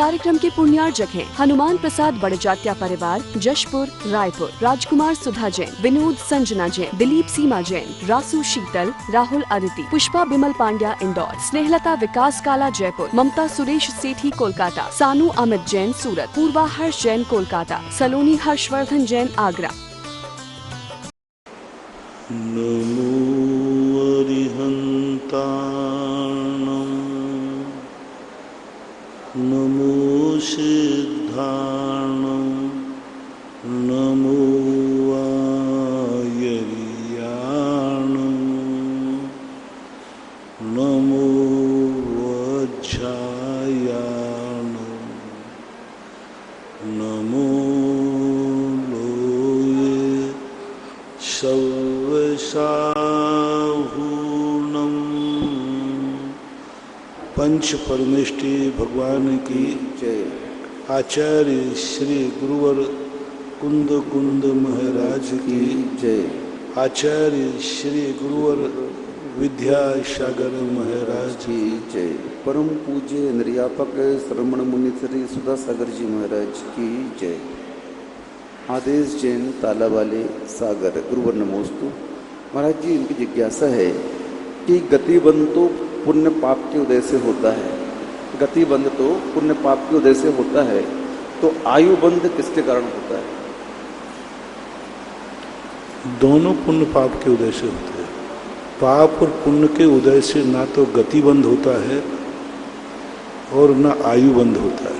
कार्यक्रम के पुण्यार्जक हैं हनुमान प्रसाद बड़जात्या परिवार, जशपुर, रायपुर, राजकुमार सुधा जैन, विनोद संजना जैन, दिलीप सीमा जैन, रासू शीतल, राहुल अदिति, पुष्पा बिमल पांड्या इंदौर, स्नेहलता विकास काला जयपुर, ममता सुरेश सेठी कोलकाता, सानू अमित जैन सूरत, पूर्वा हर्ष जैन कोलकाता, सलोनी हर्षवर्धन जैन आगरा। नमो अरिहन्ताणं नमो सिद्धाणं नमो आयर्याणं नमो वज्रायाणं नमो लोये साहूनम। पंच परमेष्टि भगवान की जय। आचार्य श्री गुरुवर कुंद कुंद महाराज की जय। आचार्य श्री गुरुवर विद्यासागर महाराज की जय। परम पूज्य निर्यापक श्रमण मुनि श्री सुधा सागर जी महाराज की जय। आदेश जैन ताला वाले सागर गुरुवर नमोस्तु। महाराज जी, इनकी जिज्ञासा है कि गतिबंध तो पुण्य पाप के उदय से होता है, गतिबंध तो पुण्य पाप के उदय से होता है, तो आयुबंध किसके कारण होता है? दोनों पुण्य पाप के उदय से होते हैं। पाप और पुण्य के उदय से ना तो गतिबंध होता है और ना आयुबंध होता है।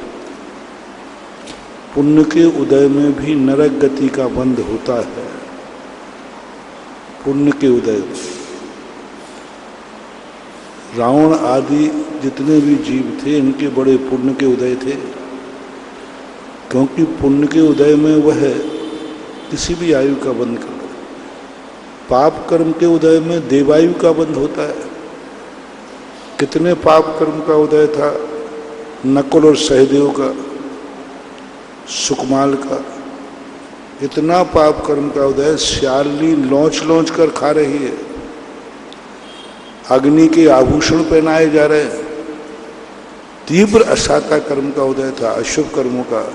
पुण्य के उदय में भी नरक गति का बंध होता है। पुण्य के उदय, रावण आदि जितने भी जीव थे इनके बड़े पुण्य के उदय थे, क्योंकि पुण्य के उदय में वह किसी भी आयु का बंध कर। पाप कर्म के उदय में देवायु का बंध होता है। कितने पाप कर्म का उदय था? नकुल और सहदेव का, सुकमाल का। इतना पाप कर्म का उदय, श्याली लौच लौच कर खा रही है, अग्नि के आभूषण पहनाए जा रहे हैं। तीव्र असाता कर्म का उदय था, अशुभ कर्मों का,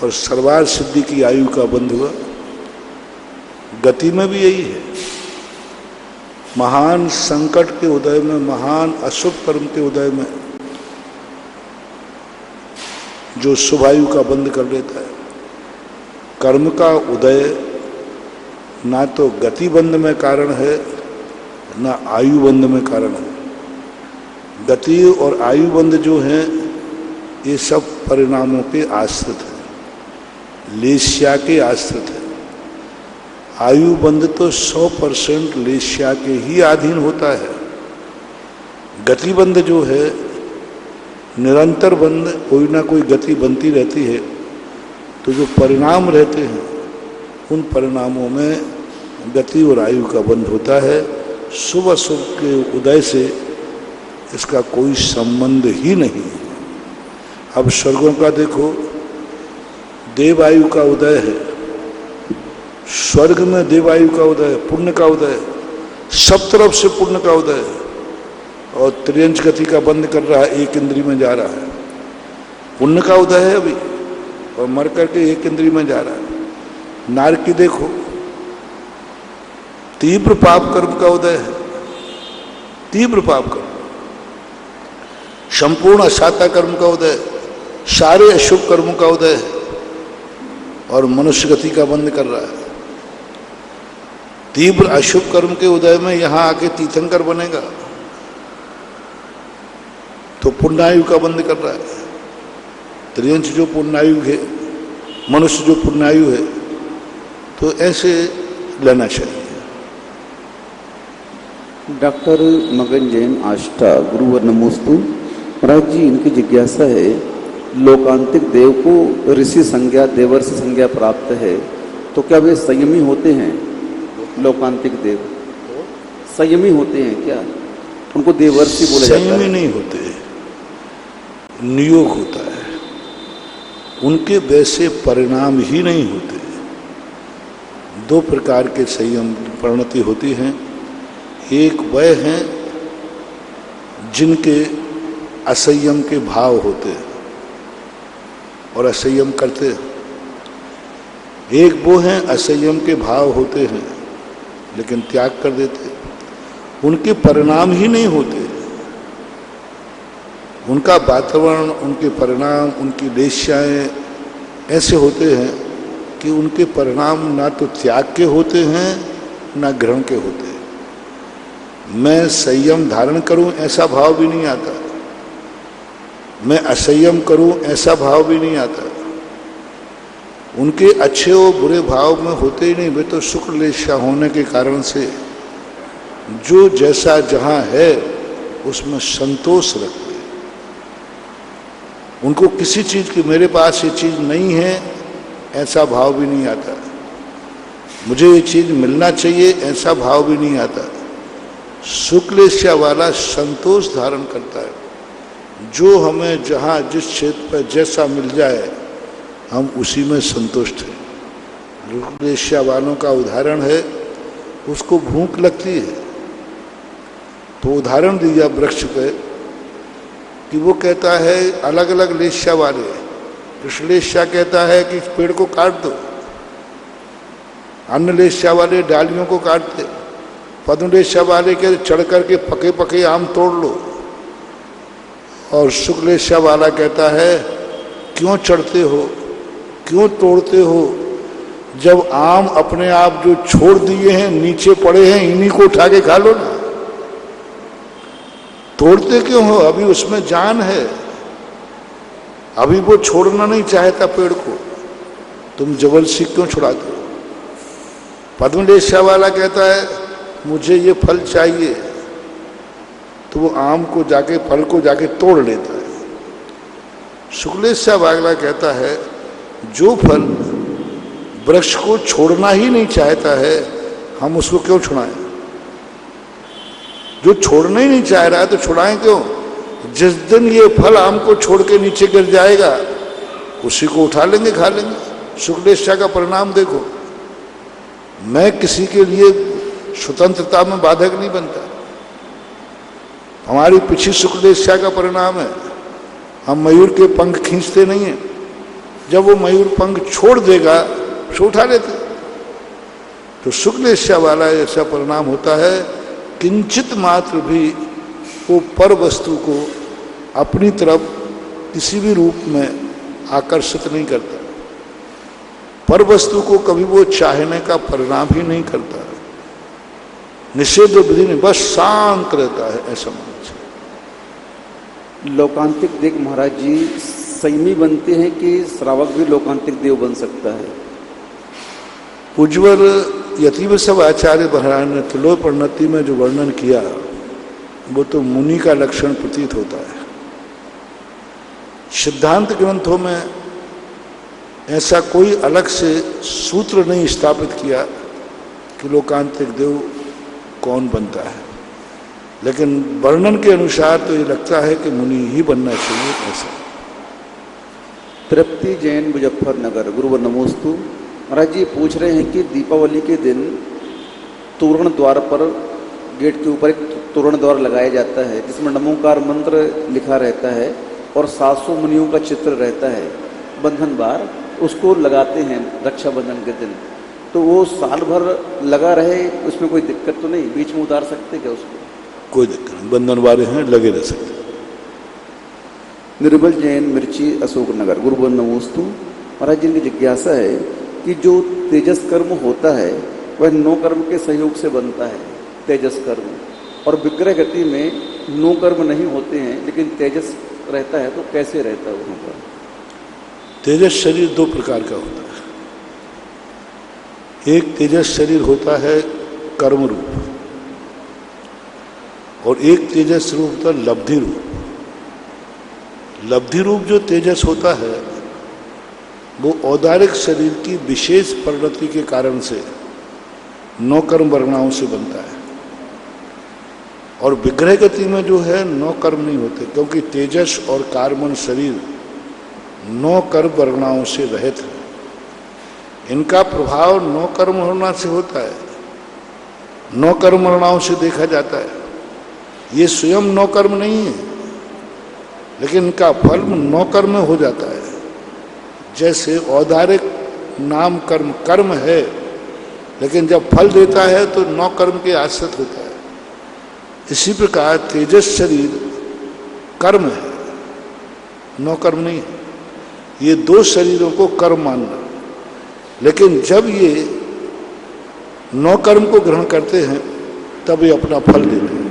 और सर्वार सिद्धि की आयु का बंध हुआ। गति में भी यही है। महान संकट के उदय में, महान अशुभ कर्म के उदय में जो शुभ आयु का बंध कर लेता है। कर्म का उदय ना तो गतिबंध में कारण है ना आयुबंध में कारण है। गति और आयुबंध जो हैं ये सब परिणामों के आश्रित है, लेस्या के आश्रित है। आयुबंध तो 100% लेस्या के ही अधीन होता है। गतिबंध जो है निरंतर बंध, कोई ना कोई गति बनती रहती है, तो जो परिणाम रहते हैं उन परिणामों में गति और आयु का बंध होता है। शुभ अशुभ के उदय से इसका कोई संबंध ही नहीं है। अब स्वर्गों का देखो, देवायु का उदय है, स्वर्ग में देवायु का उदय, पुण्य का उदय, सब तरफ से पुण्य का उदय है, और त्रियंच गति का बंद कर रहा है, एक इंद्री में जा रहा है। पुण्य का उदय है अभी, और मर करके एक इंद्री में जा रहा है। नारद की देखो, तीव्र पाप कर्म का उदय है, तीव्र पाप कर्म, संपूर्ण असाता कर्म का उदय, सारे अशुभ कर्मों का उदय है, और मनुष्य गति का बंद कर रहा है। तीव्र अशुभ कर्म के उदय में यहां आके तीर्थंकर बनेगा तो पुण्यायु का बंद कर रहा है। त्रियंश जो पुण्यायु है, मनुष्य जो पुण्यायु है, तो ऐसे लेना चाहिए। डॉक्टर मगन जैन आष्टा गुरुवर नमोस्तु। महाराज जी, इनकी जिज्ञासा है, लोकांतिक देव को ऋषि संज्ञा, देवर्षि संज्ञा प्राप्त है, तो क्या वे संयमी होते हैं? लोकांतिक देव संयमी होते हैं क्या? उनको देवर्षि बोला जाता है? संयमी नहीं होते, नियोग होता है। उनके वैसे परिणाम ही नहीं होते। दो प्रकार के संयम परिणति होती हैं। एक वह हैं जिनके असंयम के भाव होते हैं, और असंयम करते। एक वो हैं असंयम के भाव होते हैं लेकिन त्याग कर देते, उनके परिणाम ही नहीं होते। उनका वातावरण, उनके परिणाम, उनकी वेश्याएं ऐसे होते हैं कि उनके परिणाम ना तो त्याग के होते हैं ना ग्रहण के होते हैं। मैं संयम धारण करूं ऐसा भाव भी नहीं आता, मैं असंयम करूं ऐसा भाव भी नहीं आता। उनके अच्छे और बुरे भाव में होते ही नहीं, वे तो शुक्र लेशा होने के कारण से जो जैसा जहां है उसमें संतोष रखते। उनको किसी चीज की मेरे पास ये चीज नहीं है ऐसा भाव भी नहीं आता, मुझे ये चीज मिलना चाहिए ऐसा भाव भी नहीं आता। शुक्लेशा वाला संतोष धारण करता है, जो हमें जहाँ जिस क्षेत्र पर जैसा मिल जाए हम उसी में संतुष्ट हैं। शुक्लेशा वालों का उदाहरण है, उसको भूख लगती है तो उदाहरण दिया वृक्ष पे कि वो कहता है अलग अलग लेशा वाले, कृष्णलेशा कहता है कि इस पेड़ को काट दो, अन्य लेशा वाले डालियों को काटते, पद्मलेशा वाले के चढ़ करके पके पके आम तोड़ लो, और शुक्लेशा वाला कहता है क्यों चढ़ते हो, क्यों तोड़ते हो, जब आम अपने आप जो छोड़ दिए हैं नीचे पड़े हैं इन्हीं को उठा के खा लो ना, तोड़ते क्यों हो, अभी उसमें जान है, अभी वो छोड़ना नहीं चाहता पेड़ को, तुम जबरदस्ती क्यों छुड़ाते हो। पद्मलेशा वाला कहता है मुझे ये फल चाहिए, तो वो आम को जाके फल को जाके तोड़ लेता है। शुक्लेशा वाला कहता है जो फल वृक्ष को छोड़ना ही नहीं चाहता है हम उसको क्यों छुड़ाएं, जो छोड़ना ही नहीं चाह रहा है तो छुड़ाएं क्यों। जिस दिन ये फल आम को छोड़ के नीचे गिर जाएगा उसी को उठा लेंगे खा लेंगे। शुक्लेशा का परिणाम देखो, मैं किसी के लिए स्वतंत्रता में बाधक नहीं बनता, हमारी पीछे शुक्लेशा का परिणाम है। हम मयूर के पंख खींचते नहीं हैं, जब वो मयूर पंख छोड़ देगा तो उठा लेते। तो शुक्लेशा वाला ऐसा परिणाम होता है, किंचित मात्र भी वो पर वस्तु को अपनी तरफ किसी भी रूप में आकर्षित नहीं करता, पर वस्तु को कभी वो चाहने का परिणाम ही नहीं करता, निषेध विधि में बस शांत रहता है, ऐसा मानना चाहिए। लोकांतिक देव महाराज जी संयमी बनते हैं कि श्रावक भी लोकांतिक देव बन सकता है। उज्ज्वल यतीव सब आचार्य महाराज ने तुलो परिणति में जो वर्णन किया वो तो मुनि का लक्षण प्रतीत होता है। सिद्धांत ग्रंथों में ऐसा कोई अलग से सूत्र नहीं स्थापित किया कि लोकांतिक देव कौन बनता है, लेकिन वर्णन के अनुसार तो ये लगता है कि मुनि ही बनना चाहिए। ऐसा तृप्ति जैन मुजफ्फरनगर, गुरुवर नमोस्तु। महाराज जी पूछ रहे हैं कि दीपावली के दिन तोरण द्वार पर गेट के ऊपर एक तोरण द्वार लगाया जाता है जिसमें नमोकार मंत्र लिखा रहता है और 700 मुनियों का चित्र रहता है, बंधन बार उसको लगाते हैं रक्षाबंधन के दिन, तो वो साल भर लगा रहे, उसमें कोई दिक्कत तो नहीं, बीच में उतार सकते क्या उसको? कोई दिक्कत नहीं, बंधन वाले हैं लगे रह सकते। निर्बल जैन मिर्ची अशोकनगर, गुरुवर नमोस्तु। महाराज जी की जिज्ञासा है कि जो तेजस कर्म होता है वह 9 कर्म के सहयोग से बनता है, तेजस कर्म, और विग्रह गति में 9 कर्म नहीं होते हैं लेकिन तेजस रहता है, तो कैसे रहता है वहाँ पर? तेजस शरीर 2 प्रकार का होता है, एक तेजस शरीर होता है कर्म रूप और एक तेजस रूप होता है लब्धि रूप। लब्धि रूप जो तेजस होता है वो औदारिक शरीर की विशेष परिणति के कारण से 9 कर्म वर्णाओं से बनता है, और विग्रह गति में जो है 9 कर्म नहीं होते, क्योंकि तेजस और कार्बन शरीर 9 कर्म वर्णाओं से रहित है। इनका प्रभाव 9 कर्म वर्णा से होता है, 9 कर्म वर्णाओं से देखा जाता है। ये स्वयं 9 कर्म नहीं है, लेकिन इनका फल 9 कर्म में हो जाता है। जैसे औदारिक नाम कर्म कर्म है, लेकिन जब फल देता है तो 9 कर्म के आश्रित होता है। इसी प्रकार तेजस शरीर कर्म है, 9 कर्म नहीं है। ये 2 शरीरों को कर्म मानना, लेकिन जब ये 9 कर्म को ग्रहण करते हैं तब ये अपना फल देते हैं।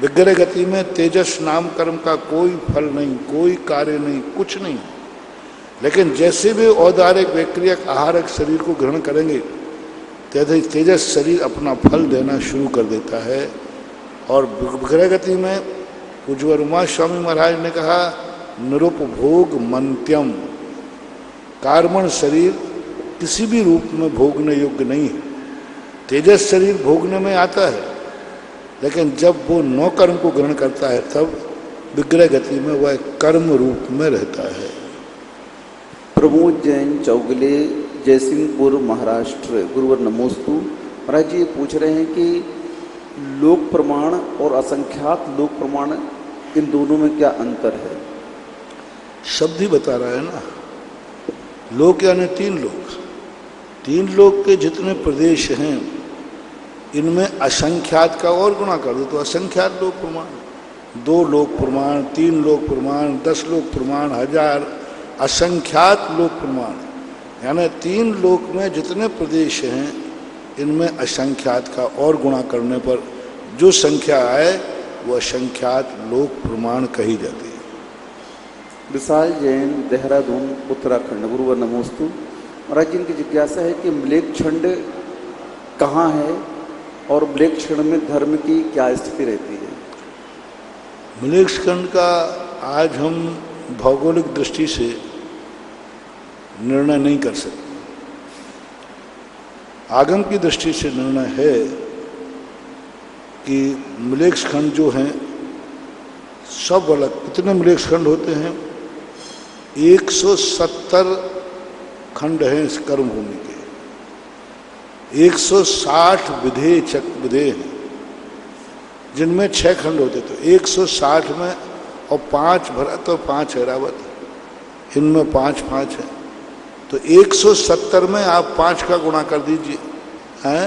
विग्रह गति में तेजस नाम कर्म का कोई फल नहीं, कोई कार्य नहीं, कुछ नहीं। लेकिन जैसे भी औदारिक वैक्रियक आहारक शरीर को ग्रहण करेंगे तैसे तेजस शरीर अपना फल देना शुरू कर देता है। और विग्रह गति में पूज्य स्वामी महाराज ने कहा निरुपभोग मंत्यम, कार्बन शरीर किसी भी रूप में भोगने योग्य नहीं है। तेजस शरीर भोगने में आता है, लेकिन जब वो 9 कर्म को ग्रहण करता है तब विग्रह गति में वह कर्म रूप में रहता है। प्रमोद जैन चौगले जयसिंहपुर महाराष्ट्र, गुरुवर नमोस्तु। महाराज जी ये पूछ रहे हैं कि लोक प्रमाण और असंख्यात लोक प्रमाण, इन दोनों में क्या अंतर है? शब्द ही बता रहा है ना। लोक यानी 3 लोक। 3 लोक के जितने प्रदेश हैं इनमें असंख्यात का और गुणा कर दो तो असंख्यात लोक प्रमाण, 2 लोक प्रमाण, 3 लोक प्रमाण, 10 लोक प्रमाण, 1000 असंख्यात लोक प्रमाण। यानी 3 लोक में जितने प्रदेश हैं इनमें असंख्यात का और गुणा करने पर जो संख्या आए वो असंख्यात लोक प्रमाण कही जाती है। विशाल जैन देहरादून उत्तराखंड, गुरुवर नमोस्तु। महाराज जी इनकी जिज्ञासा है कि मलेच्छंड कहाँ है और मलेच्छंड में धर्म की क्या स्थिति रहती है? मलेच्छंड का आज हम भौगोलिक दृष्टि से निर्णय नहीं कर सकते। आगम की दृष्टि से निर्णय है कि मलेच्छखंड जो हैं सब अलग। कितने मलेच्छखंड होते हैं? 170 खंड हैं इस कर्म भूमि के। 160 विधेय हैं जिनमें 6 खंड होते। तो 160 में और 5 भरत और 5 ऐरावत, इनमें 5-5 है। तो 170 में आप 5 का गुणा कर दीजिए, हैं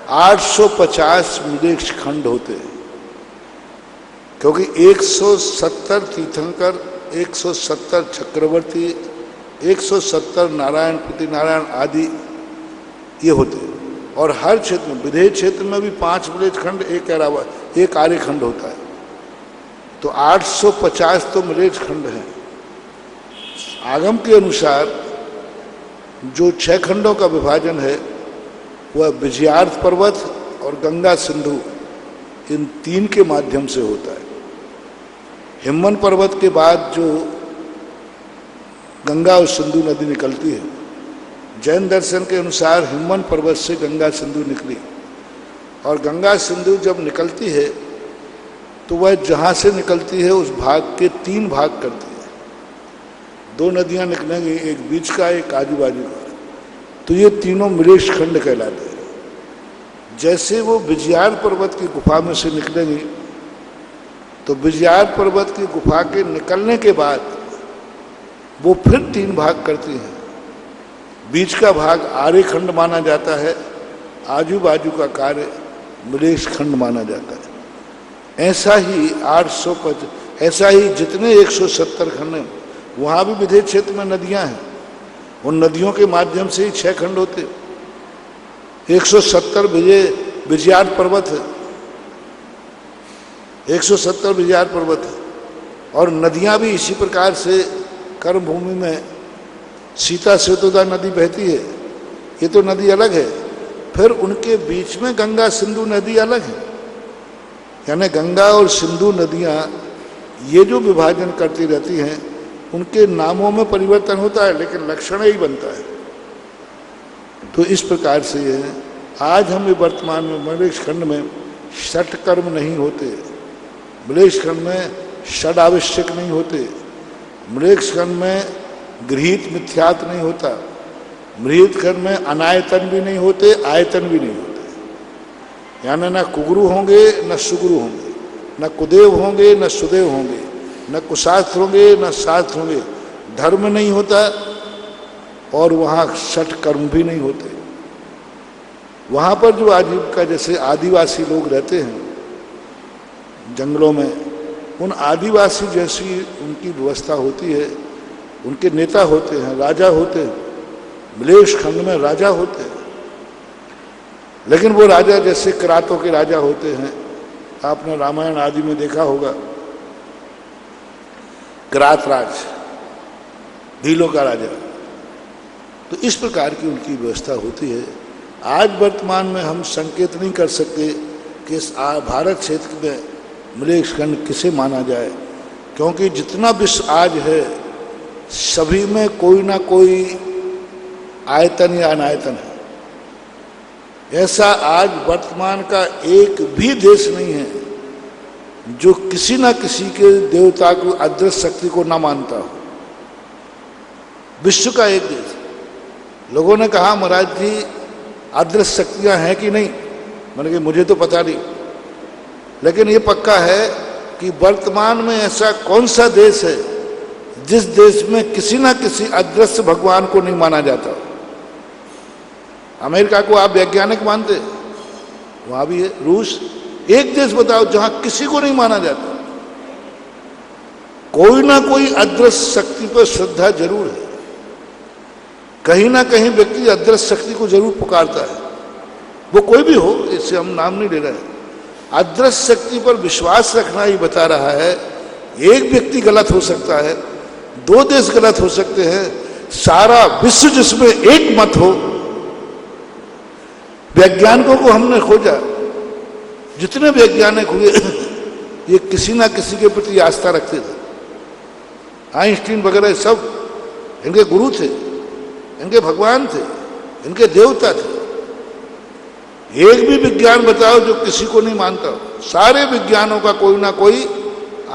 850 मलेच्छ खंड होते हैं। क्योंकि 170 तीर्थंकर, 170 चक्रवर्ती, 170 नारायण प्रति नारायण आदि ये होते हैं। और हर क्षेत्र में, विधेय क्षेत्र में भी 5 मलेच्छ खंड, 1 ऐरावत, 1 आर्य खंड होता है। तो 850 तो मलेच्छ खंड हैं। आगम के अनुसार जो 6 खंडों का विभाजन है वह विजयार्थ पर्वत और गंगा सिंधु, इन 3 के माध्यम से होता है। हिमवन पर्वत के बाद जो गंगा और सिंधु नदी निकलती है, जैन दर्शन के अनुसार हिमवन पर्वत से गंगा सिंधु निकली। और गंगा सिंधु जब निकलती है तो वह जहाँ से निकलती है उस भाग के 3 भाग करती है। 2 नदियाँ निकलेंगी, एक बीच का, एक आजू बाजू का। तो ये तीनों मलेच्छ खंड कहलाते हैं। जैसे वो विजयार पर्वत की गुफा में से निकलेंगी तो विजयार पर्वत की गुफा के निकलने के बाद वो फिर 3 भाग करती हैं। बीच का भाग आर्य खंड माना जाता है, आजू बाजू का कार्य मलेच्छ खंड माना जाता है। ऐसा ही 850, ऐसा ही जितने 170 खंड हैं वहाँ भी विधेय क्षेत्र में नदियाँ हैं। उन नदियों के माध्यम से ही 6 खंड होते। 170 विजयार पर्वत है, 170 विजयार पर्वत है। और नदियाँ भी इसी प्रकार से कर्म भूमि में सीता सेतुदा नदी बहती है, ये तो नदी अलग है। फिर उनके बीच में गंगा सिंधु नदी अलग है। यानी गंगा और सिंधु नदियाँ ये जो विभाजन करती रहती हैं उनके नामों में परिवर्तन होता है लेकिन लक्षण ही बनता है। तो इस प्रकार से ये आज हम वर्तमान में मलेच्छ खंड में 6 कर्म नहीं होते, मलेच्छ खंड में 6 आवश्यक नहीं होते, मलेच्छ खंड में गृहीत मिथ्यात नहीं होता, मृत खंड में अनायतन भी नहीं होते, आयतन भी नहीं होते। यानी न कुगुरु होंगे न सुगुरु होंगे, न कुदेव होंगे न सुदेव होंगे। न कुशास्त्र होंगे न शास्त्र होंगे, धर्म नहीं होता और वहाँ षट कर्म भी नहीं होते। वहाँ पर जो आजीविका, जैसे आदिवासी लोग रहते हैं जंगलों में, उन आदिवासी जैसी उनकी व्यवस्था होती है, उनके नेता होते हैं, राजा होते हैं, मलेश खंड में राजा होते हैं, लेकिन वो राजा जैसे किरातों के राजा होते हैं, आपने रामायण आदि में देखा होगा, किरात राज, भीलों का राजा। तो इस प्रकार की उनकी व्यवस्था होती है। आज वर्तमान में हम संकेत नहीं कर सकते कि इस भारत क्षेत्र में मलेश खंड किसे माना जाए, क्योंकि जितना विश्व आज है सभी में कोई ना कोई आयतन या अनायतन है। ऐसा आज वर्तमान का एक भी देश नहीं है जो किसी न किसी के देवता को, अदृश्य शक्ति को ना मानता हो। विश्व का एक देश। लोगों ने कहा महाराज जी अदृश्य शक्तियां हैं कि नहीं, मैंने कहा मुझे तो पता नहीं, लेकिन ये पक्का है कि वर्तमान में ऐसा कौन सा देश है जिस देश में किसी ना किसी अदृश्य भगवान को नहीं माना जाता। अमेरिका को आप वैज्ञानिक मानते, वहां भी है। रूस, एक देश बताओ जहां किसी को नहीं माना जाता। कोई ना कोई अदृश्य शक्ति पर श्रद्धा जरूर है, कहीं ना कहीं व्यक्ति अदृश्य शक्ति को जरूर पुकारता है, वो कोई भी हो, इससे हम नाम नहीं ले रहे हैं। अदृश्य शक्ति पर विश्वास रखना ही बता रहा है। एक व्यक्ति गलत हो सकता है, दो देश गलत हो सकते हैं, सारा विश्व जिसमें एक मत हो। वैज्ञानिकों को हमने खोजा, जितने वैज्ञानिक हुए ये किसी ना किसी के प्रति आस्था रखते थे। आइंस्टीन वगैरह सब इनके गुरु थे, इनके भगवान थे, इनके देवता थे। एक भी विज्ञान बताओ जो किसी को नहीं मानता। सारे विज्ञानों का कोई ना कोई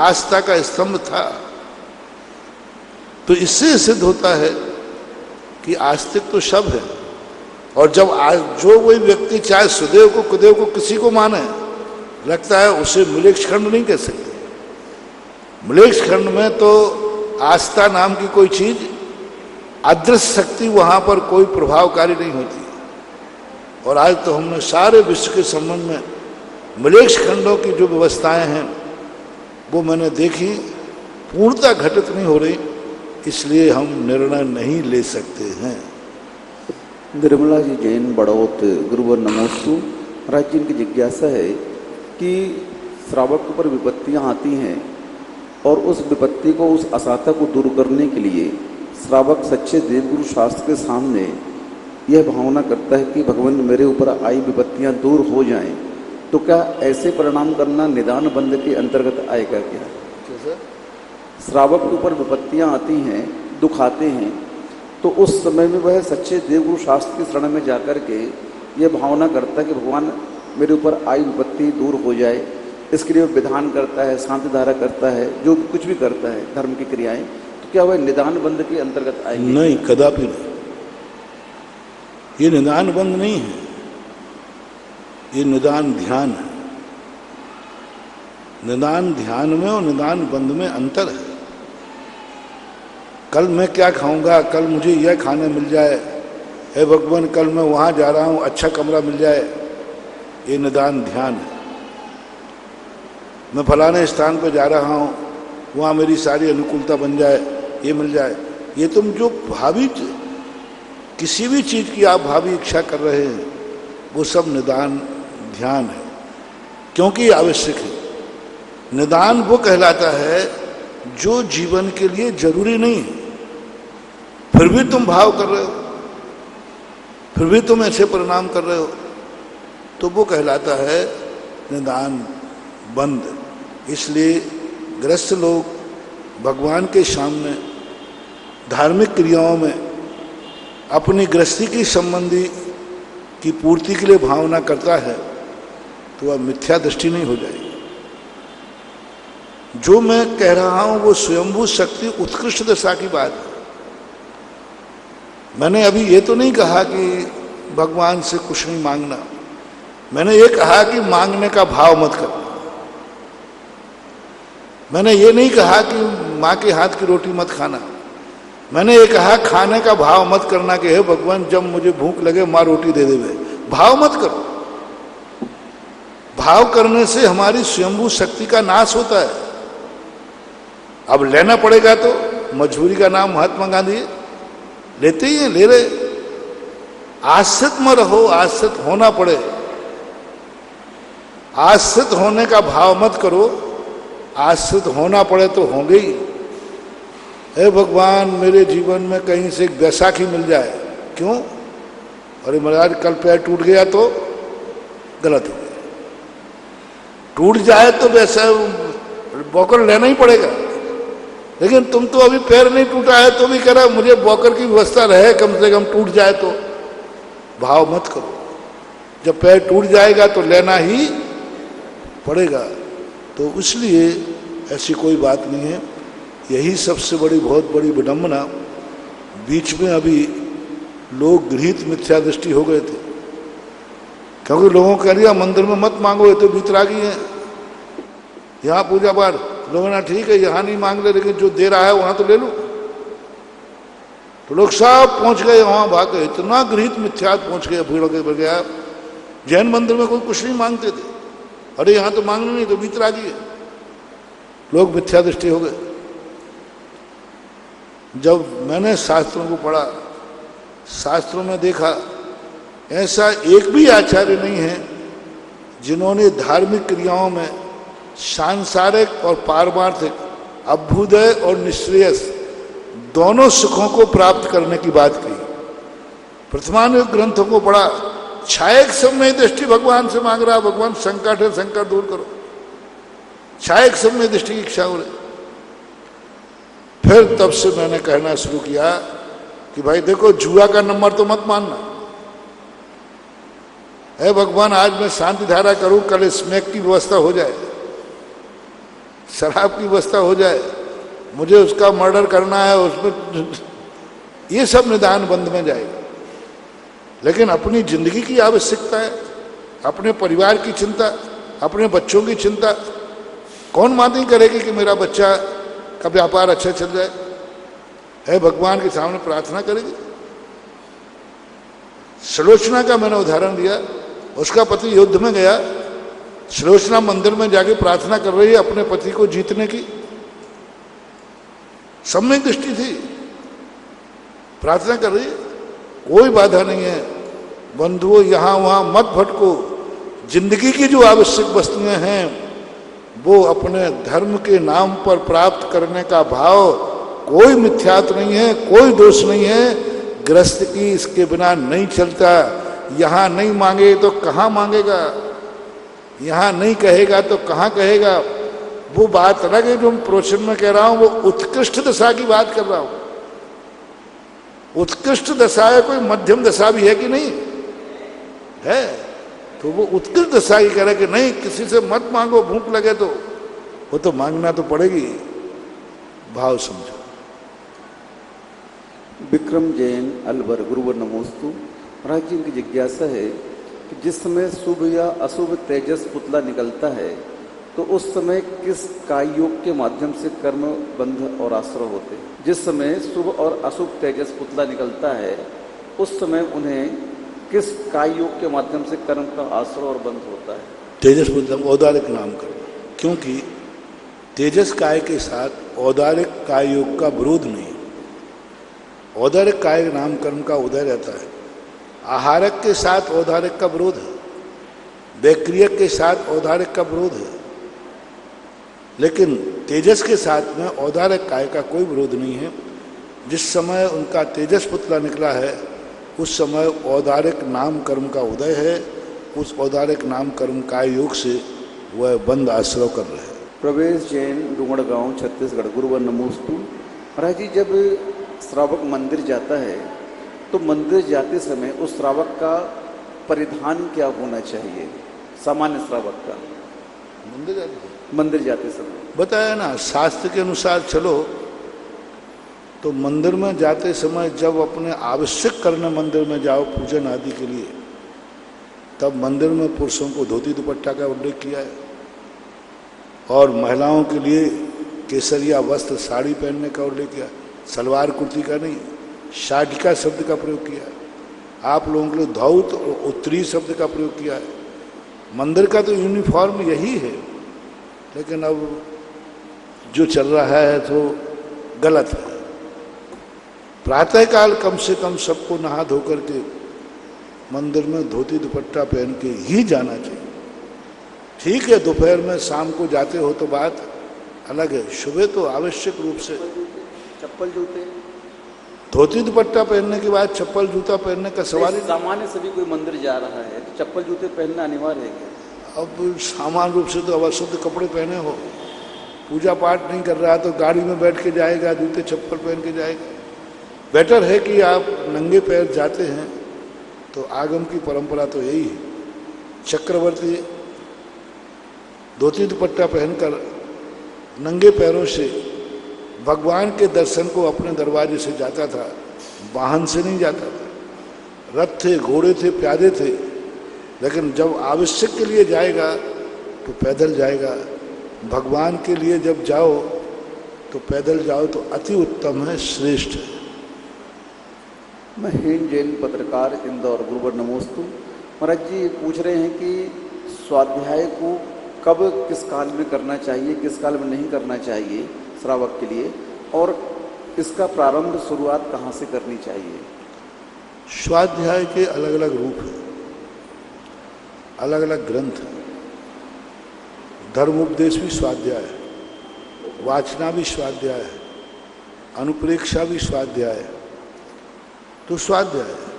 आस्था का स्तंभ था। तो इससे सिद्ध होता है कि आस्तिक तो सब है। और जब जो वही व्यक्ति चाहे सुदेव को कुदेव को किसी को माने, लगता है उसे मलेक्ष खंड नहीं कह सकते। मलेक्ष खंड में तो आस्था नाम की कोई चीज, अदृश्य शक्ति वहां पर कोई प्रभावकारी नहीं होती। और आज तो हमने सारे विश्व के संबंध में मलेक्ष खंडों की जो व्यवस्थाएं हैं वो मैंने देखी, पूर्णतः घटित नहीं हो रही, इसलिए हम निर्णय नहीं ले सकते हैं। निर्मला जी जैन बड़ौत, गुरुवर नमोस्तु। महाराज जी इनकी जिज्ञासा है कि श्रावक के ऊपर विपत्तियां आती हैं और उस विपत्ति को, उस असाता को दूर करने के लिए श्रावक सच्चे देवगुरु शास्त्र के सामने यह भावना करता है कि भगवान मेरे ऊपर आई विपत्तियां दूर हो जाएं, तो क्या ऐसे परिणाम करना निदान बंद के अंतर्गत आएगा क्या? श्रावक के ऊपर विपत्तियां आती हैं, दुख आते हैं, तो उस समय में वह सच्चे देवगुरु शास्त्र की शरण में जाकर के यह भावना करता है कि भगवान मेरे ऊपर आई विपत्ति दूर हो जाए। इसके लिए विधान करता है, शांति धारा करता है, जो कुछ भी करता है धर्म की क्रियाएं, तो क्या वह निदान बंद के अंतर्गत आएगी? नहीं, कदापि नहीं। ये निदान बंद नहीं है, ये निदान ध्यान है। निदान ध्यान में और निदान बंद में अंतर है। कल मैं क्या खाऊंगा, कल मुझे यह खाने मिल जाए, हे भगवान कल मैं वहाँ जा रहा हूँ, अच्छा कमरा मिल जाए, ये निदान ध्यान है। मैं फलाने स्थान पर जा रहा हूँ, वहाँ मेरी सारी अनुकूलता बन जाए, ये मिल जाए। ये तुम जो भावी, किसी भी चीज़ की आप भावी इच्छा कर रहे हैं, वो सब निदान ध्यान है, क्योंकि आवश्यक है। निदान वो कहलाता है जो जीवन के लिए जरूरी नहीं है, फिर भी तुम भाव कर रहे हो, फिर भी तुम ऐसे परिणाम कर रहे हो, तो वो कहलाता है निदान बंद। इसलिए ग्रस्त लोग भगवान के सामने धार्मिक क्रियाओं में अपनी गृहस्थी की संबंधी की पूर्ति के लिए भावना करता है, तो वह मिथ्या दृष्टि नहीं हो जाएगी। जो मैं कह रहा हूं वो स्वयंभू शक्ति उत्कृष्ट दशा की बात है। मैंने अभी ये तो नहीं कहा कि भगवान से कुछ नहीं मांगना, मैंने ये कहा कि मांगने का भाव मत करना। मैंने ये नहीं कहा कि माँ के हाथ की रोटी मत खाना, मैंने ये कहा खाने का भाव मत करना कि हे भगवान जब मुझे भूख लगे माँ रोटी दे देवे, भाव मत करो। भाव करने से हमारी स्वयंभू शक्ति का नाश होता है। अब लेना पड़ेगा तो मजबूरी का नाम महात्मा गांधी है, लेते ही हैं, ले रहे। आश्रित में रहो, आश्रित होना पड़े, आश्रित होने का भाव मत करो, आश्रित होना पड़े तो होंगे ही। हे भगवान मेरे जीवन में कहीं से एक बैसाखी मिल जाए, क्यों? अरे महाराज कल पैर टूट गया तो गलत हो गया, टूट जाए तो वैसा बॉकर लेना ही पड़ेगा। लेकिन तुम तो अभी पैर नहीं टूटा है तो भी कह रहा मुझे बॉकर की व्यवस्था रहे, कम से कम टूट जाए तो। भाव मत करो, जब पैर टूट जाएगा तो लेना ही पड़ेगा। तो इसलिए ऐसी कोई बात नहीं है। यही सबसे बड़ी बहुत बड़ी विडंबना, बीच में अभी लोग गृहीत मिथ्या दृष्टि हो गए थे, क्योंकि लोगों को कह दिया मंदिर में मत मांगो, ये तो बीतरागी है, यहाँ पूजा पाठ। लोगों ने ठीक है यहाँ नहीं मांग ले, लेकिन जो दे रहा है वहां तो ले लो। तो लोग सब पहुंच गए वहां, भाग गए, इतना गृहीत मिथ्या पहुंच गए, भीड़ बढ़ गया। जैन मंदिर में कोई कुछ नहीं मांगते थे, अरे यहां तो मांगना नहीं, तो बीतरागी है। लोग मिथ्या दृष्टि हो गए। जब मैंने शास्त्रों को पढ़ा, शास्त्रों में देखा ऐसा एक भी आचार्य नहीं है जिन्होंने धार्मिक क्रियाओं में सांसारिक और पारमार्थिक, अभ्युदय और निश्रेयस दोनों सुखों को प्राप्त करने की बात कही। प्रथमानुग ग्रंथों को पढ़ा, छायक समय दृष्टि भगवान से मांग रहा, भगवान संकट है संकट दूर करो, छायक समय दृष्टि की इच्छा हो रही। फिर तब से मैंने कहना शुरू किया कि भाई देखो जुआ का नंबर तो मत मानना। हे भगवान आज मैं शांति धारा करूं, कल स्मैक की व्यवस्था हो जाए, शराब की व्यवस्था हो जाए, मुझे उसका मर्डर करना है, उसमें ये सब निदान बंद में जाएगा। लेकिन अपनी जिंदगी की आवश्यकता है, अपने परिवार की चिंता, अपने बच्चों की चिंता, कौन माँ नहीं करेगी कि मेरा बच्चा का व्यापार अच्छा चल जाए? है भगवान के सामने प्रार्थना करेगी। सुलोचना का मैंने उदाहरण दिया, उसका पति युद्ध में गया, सुलोचना मंदिर में जाके प्रार्थना कर रही है अपने पति को जीतने की, सम्यक दृष्टि थी, प्रार्थना कर रही है, कोई बाधा नहीं है। बंधुओं यहां वहां मत भटको, जिंदगी की जो आवश्यक वस्तुएं हैं वो अपने धर्म के नाम पर प्राप्त करने का भाव, कोई मिथ्यात्व नहीं है, कोई दोष नहीं है। गृहस्थ की इसके बिना नहीं चलता। यहां नहीं मांगे तो कहां मांगेगा, यहां नहीं कहेगा तो कहां कहेगा। वो बात अलग है जो मैं प्रवचन में कह रहा हूं, वो उत्कृष्ट दशा की बात कर रहा हूं। उत्कृष्ट दशा है, कोई मध्यम दशा भी है कि नहीं है? तो वो उत्कृष्ट दशा की कह रहा है कि नहीं किसी से मत मांगो, भूख लगे तो, वो तो मांगना तो पड़ेगी। भाव समझो। विक्रम जैन अलवर गुरुवर नमोस्तु। महाराज जी, उनकी जिज्ञासा है कि जिस समय शुभ या अशुभ तेजस पुतला निकलता है तो उस समय किस काय योग के माध्यम से कर्म बंध और आश्रय होते हैं? जिस समय शुभ और अशुभ तेजस पुतला निकलता है उस समय उन्हें किस काय योग के माध्यम से कर्म का आश्रय और बंध होता है? तेजस पुतला औदारिक नाम करो, क्योंकि तेजस काय के साथ औदारिक काय योग का विरोध नहीं। औदारिक काय नाम कर्म का उदय रहता है। आहारक के साथ औदारिक का विरोध है, वैक्रियक के साथ औदारिक का विरोध है, लेकिन तेजस के साथ में औदारिक काय का कोई विरोध नहीं है। जिस समय उनका तेजस पुतला निकला है उस समय औदारिक नाम कर्म का उदय है। उस औदारिक नाम कर्म काय योग से वह बंद आश्रय कर रहे हैं। प्रवेश जैन डूंगरगांव छत्तीसगढ़ गुरुवर नमोस्तु। महाराज जी, जब श्रावक मंदिर जाता है तो मंदिर जाते समय उस श्रावक का परिधान क्या होना चाहिए? सामान्य श्रावक का मंदिर जाते समय बताया ना, शास्त्र के अनुसार चलो तो मंदिर में जाते समय जब अपने आवश्यक करने मंदिर में जाओ पूजन आदि के लिए, तब मंदिर में पुरुषों को धोती दुपट्टा का उल्लेख किया है और महिलाओं के लिए केसरिया वस्त्र साड़ी पहनने का और लेके सलवार कुर्ती का नहीं, शाटिका शब्द का प्रयोग किया है। आप लोगों के लिए धौत और उत्तरी शब्द का प्रयोग किया है। मंदिर का तो यूनिफॉर्म यही है, लेकिन अब जो चल रहा है तो गलत है। प्रातःकाल कम से कम सबको नहा धो करके मंदिर में धोती दुपट्टा पहन के ही जाना चाहिए। ठीक है, दोपहर में शाम को जाते हो तो बात अलग है, सुबह तो आवश्यक रूप से चप्पल जूते, धोती दुपट्टा पहनने के बाद चप्पल जूता पहनने का सवाल ही सामान्य सभी कोई मंदिर जा रहा है तो चप्पल जूते पहनना अनिवार्य है क्या? अब सामान्य रूप से तो अवशुद्ध कपड़े पहने हो, पूजा पाठ नहीं कर रहा तो गाड़ी में बैठ के जाएगा, जूते चप्पल पहन के जाएगा। बेटर है कि आप नंगे पैर जाते हैं तो आगम की परंपरा तो यही है। चक्रवर्ती धोती दुपट्टा पहनकर नंगे पैरों से भगवान के दर्शन को अपने दरवाजे से जाता था, वाहन से नहीं जाता था। रथ थे, घोड़े थे, प्यादे थे, लेकिन जब आवश्यक के लिए जाएगा तो पैदल जाएगा। भगवान के लिए जब जाओ तो पैदल जाओ तो अति उत्तम है, श्रेष्ठ है। मैं हिंद जैन पत्रकार इंदौर, गुरुवर नमोस्तु। महाराज जी पूछ रहे हैं कि स्वाध्याय को कब किस काल में करना चाहिए, किस काल में नहीं करना चाहिए श्रावक के लिए, और इसका प्रारंभ शुरुआत कहाँ से करनी चाहिए? स्वाध्याय के अलग अलग रूप हैं, अलग अलग ग्रंथ हैं। धर्मोपदेश भी स्वाध्याय है, वाचना भी स्वाध्याय है, अनुप्रेक्षा भी स्वाध्याय है। तो स्वाध्याय है।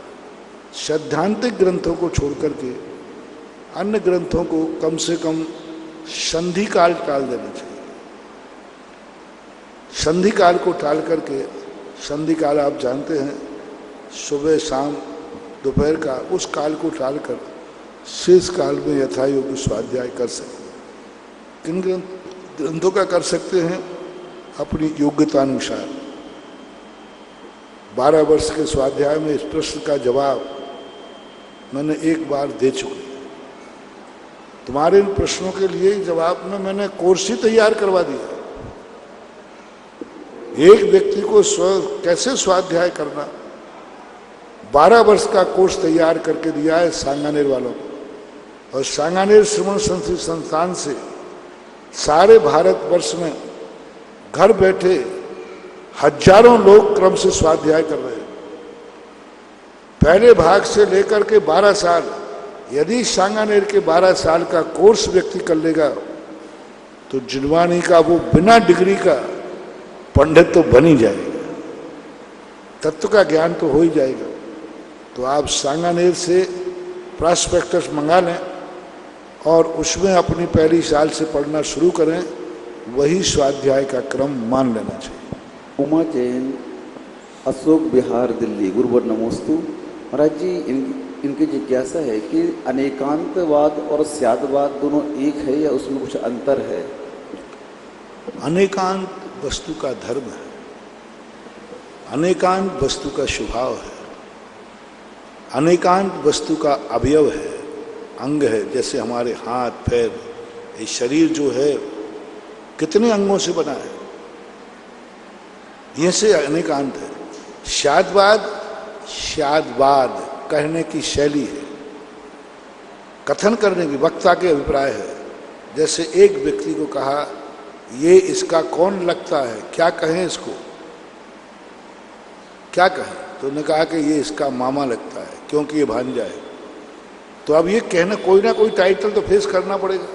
सैद्धांतिक ग्रंथों को छोड़ करके अन्य ग्रंथों को कम से कम संधि काल टाल देना चाहिए। संधि काल को टाल करके, संधि काल आप जानते हैं सुबह शाम दोपहर का, उस काल को टाल कर शेष काल में यथायोग्य स्वाध्याय कर सकते हैं। किन ग्रंथों का कर सकते हैं? अपनी योग्यता अनुसार। 12 वर्ष के स्वाध्याय में इस प्रश्न का जवाब मैंने एक बार दे चुका। तुम्हारे इन प्रश्नों के लिए जवाब में मैंने कोर्स ही तैयार करवा दिया। एक व्यक्ति को कैसे स्वाध्याय करना, 12 वर्ष का कोर्स तैयार करके दिया है सांगानेर वालों को। और सांगानेर श्रवण संस्थान से सारे भारतवर्ष में घर बैठे हजारों लोग क्रम से स्वाध्याय कर रहे हैं। पहले भाग से लेकर के 12 साल, यदि सांगानेर के 12 साल का कोर्स व्यक्ति कर लेगा तो जिनवानी का वो बिना डिग्री का पंडित तो बन ही जाएगा, तत्व का ज्ञान तो हो ही जाएगा। तो आप सांगानेर से प्रॉस्पेक्टस मंगा लें और उसमें अपनी पहली साल से पढ़ना शुरू करें, वही स्वाध्याय का क्रम मान लेना चाहिए। उमा जैन, अशोक विहार, दिल्ली, गुरुवर नमोस्तु। महाराज जी इनकी जिज्ञासा है कि अनेकांतवाद और स्यादवाद दोनों एक है या उसमें कुछ अंतर है? अनेकांत वस्तु का धर्म है, अनेकांत वस्तु का स्वभाव है, अनेकांत वस्तु का अवयव है, अंग है। जैसे हमारे हाथ पैर, ये शरीर जो है कितने अंगों से बना है, ये से अनेकांत है। स्यादवाद, स्यादवाद कहने की शैली है, कथन करने की, वक्ता के अभिप्राय है। जैसे एक व्यक्ति को कहा ये इसका कौन लगता है, क्या कहें इसको, क्या कहें? तो उन्होंने कहा कि ये इसका मामा लगता है क्योंकि ये भांजा है। तो अब ये कहना, कोई ना कोई टाइटल तो फेस करना पड़ेगा।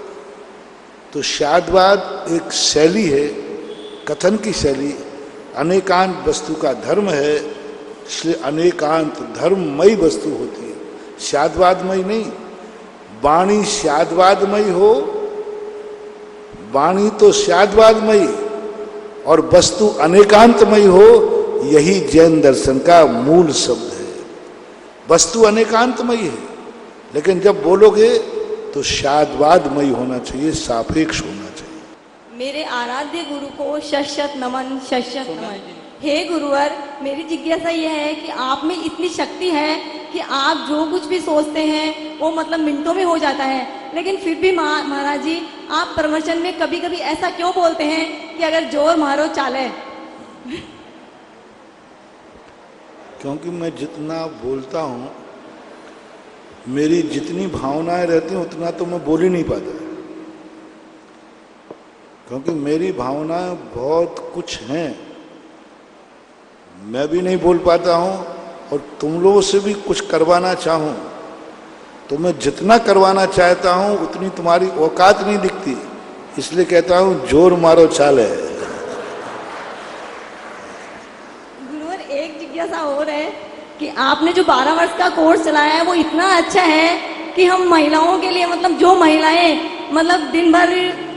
तो स्यादवाद एक शैली है, कथन की शैली। अनेकांत वस्तु का धर्म है, इसलिए अनेकांत धर्ममयी वस्तु होती है, स्यादवादमयी नहीं। वाणी स्यादवादमयी हो, वाणी तो स्यादवादमयी और वस्तु अनेकांतमयी हो, यही जैन दर्शन का मूल शब्द है। वस्तु अनेकांतमयी है, लेकिन जब बोलोगे तो स्यादवादमयी होना चाहिए, सापेक्ष होना चाहिए। मेरे आराध्य गुरु को शत नमन, शत नमन। हे गुरुवर, मेरी जिज्ञासा यह है कि आप में इतनी शक्ति है कि आप जो कुछ भी सोचते हैं वो मतलब मिनटों में हो जाता है, लेकिन फिर भी महाराज जी आप प्रवचन में कभी कभी ऐसा क्यों बोलते हैं कि अगर जोर मारो चाले? क्योंकि मैं जितना बोलता हूँ, मेरी जितनी भावनाएं रहती हैं उतना तो मैं बोल ही नहीं पाता, क्योंकि मेरी भावनाएं बहुत कुछ हैं, मैं भी नहीं बोल पाता हूँ। और तुम लोगों से भी कुछ करवाना चाहूँ तो मैं जितना करवाना चाहता हूँ उतनी तुम्हारी औकात नहीं दिखती, इसलिए कहता हूँ जोर मारो चाले। गुरुवर, एक जिज्ञासा और है कि आपने जो 12 वर्ष का कोर्स चलाया है वो इतना अच्छा है कि हम महिलाओं के लिए, मतलब जो महिलाएं मतलब दिन भर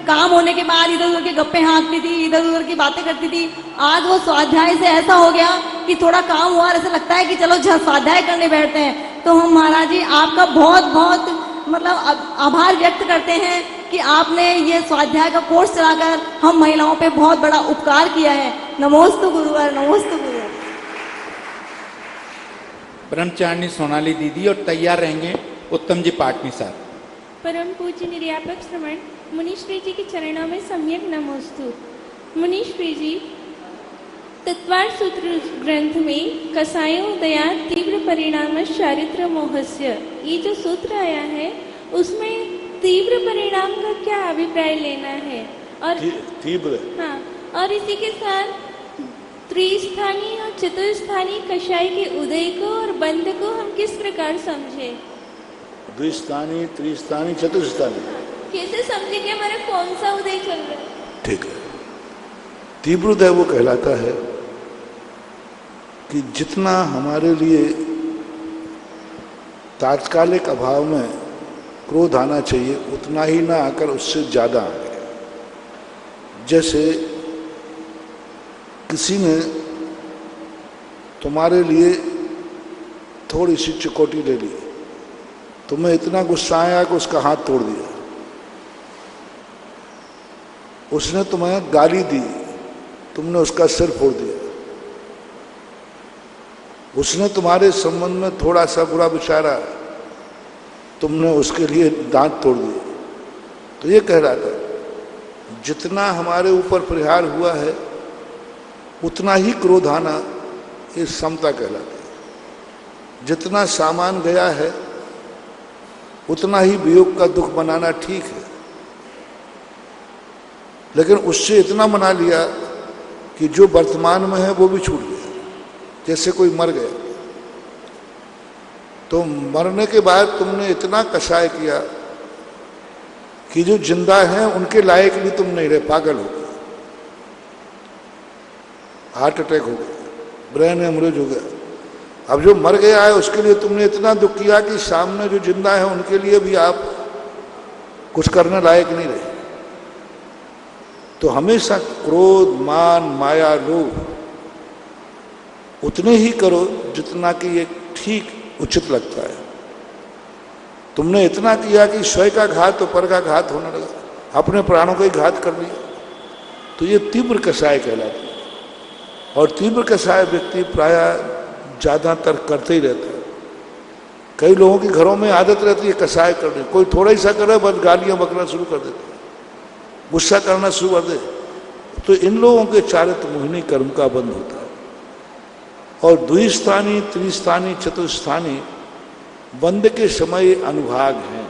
काम होने के बाद इधर उधर के गप्पे हाँकती थी, इधर उधर की बातें करती थी, आज वो स्वाध्याय से ऐसा हो गया कि थोड़ा काम हुआ, ऐसा लगता है कि चलो स्वाध्याय करने बैठते हैं। तो हम महाराज जी आपका बहुत बहुत मतलब आभार व्यक्त करते हैं कि आपने ये स्वाध्याय का कोर्स चलाकर हम महिलाओं पे बहुत बड़ा उपकार किया है। नमोस्तु गुरुवर, नमोस्तु गुरुवर। ब्रह्मचारिणी सोनाली दीदी और तैयार रहेंगे उत्तम जी पाटनी साहब। परम पूज्य निर्यापक श्रमण मुनीश्वरी जी के चरणों में सम्यक नमोस्तु। मुनीश्वरी जी, तत्वार्थ सूत्र ग्रंथ में कसायों दया तीव्र परिणाम चारित्र मोहस्य, ये जो सूत्र आया है उसमें तीव्र परिणाम का क्या अभिप्राय लेना है? और तीव्र, हाँ, और इसी के साथ त्रिस्थानी और चतुर्स्थानी कषाय के उदय को और बंध को हम किस प्रकार समझे? द्विस्थानी, त्रिस्थानी, चतुर्स्थानी कैसे समझेंगे? हमारा कौन सा उदय चल रहा है? ठीक है। तीव्र उदय वो कहलाता है कि जितना हमारे लिए तात्कालिक अभाव में क्रोध आना चाहिए उतना ही ना आकर उससे ज्यादा आ गया। जैसे किसी ने तुम्हारे लिए थोड़ी सी चिकोटी ले ली, तुम्हें इतना गुस्सा आया कि उसका हाथ तोड़ दिया। उसने तुम्हें गाली दी, तुमने उसका सिर फोड़ दिया। उसने तुम्हारे संबंध में थोड़ा सा बुरा विचारा, तुमने उसके लिए दांत तोड़ दिए। तो ये कह रहा था जितना हमारे ऊपर प्रहार हुआ है उतना ही क्रोध आना, ये समता कहलाती है। जितना सामान गया है उतना ही वियोग का दुख मनाना ठीक है, लेकिन उससे इतना मना लिया कि जो वर्तमान में है वो भी छूट गया। जैसे कोई मर गया तो मरने के बाद तुमने इतना कषाय किया कि जो जिंदा हैं उनके लायक भी तुम नहीं रहे, पागल हो गए, हार्ट अटैक हो गया, ब्रेन हेमरेज हो गया। अब जो मर गया है उसके लिए तुमने इतना दुख किया कि सामने जो जिंदा है उनके लिए भी आप कुछ करने लायक नहीं रहे। तो हमेशा क्रोध, मान, माया, लोभ उतने ही करो जितना कि ये ठीक उचित लगता है। तुमने इतना किया कि स्वयं का घात तो पर का घात होने लगा, अपने प्राणों का ही घात कर लिया, तो ये तीव्र कषाय कहलाती है। और तीव्र कषाय व्यक्ति प्रायः ज्यादातर करते ही रहता है। कई लोगों के घरों में आदत रहती है कषाय करने, कोई थोड़ा ही सा करे बस गालियां बकना शुरू कर देते, गुस्सा करना शुरू कर दे। तो इन लोगों के चारित्र मोहिनी कर्म का बंध होता है। और द्विस्थानी, त्रिस्थानी, चतुर्स्थानी बंध के समय अनुभाग हैं।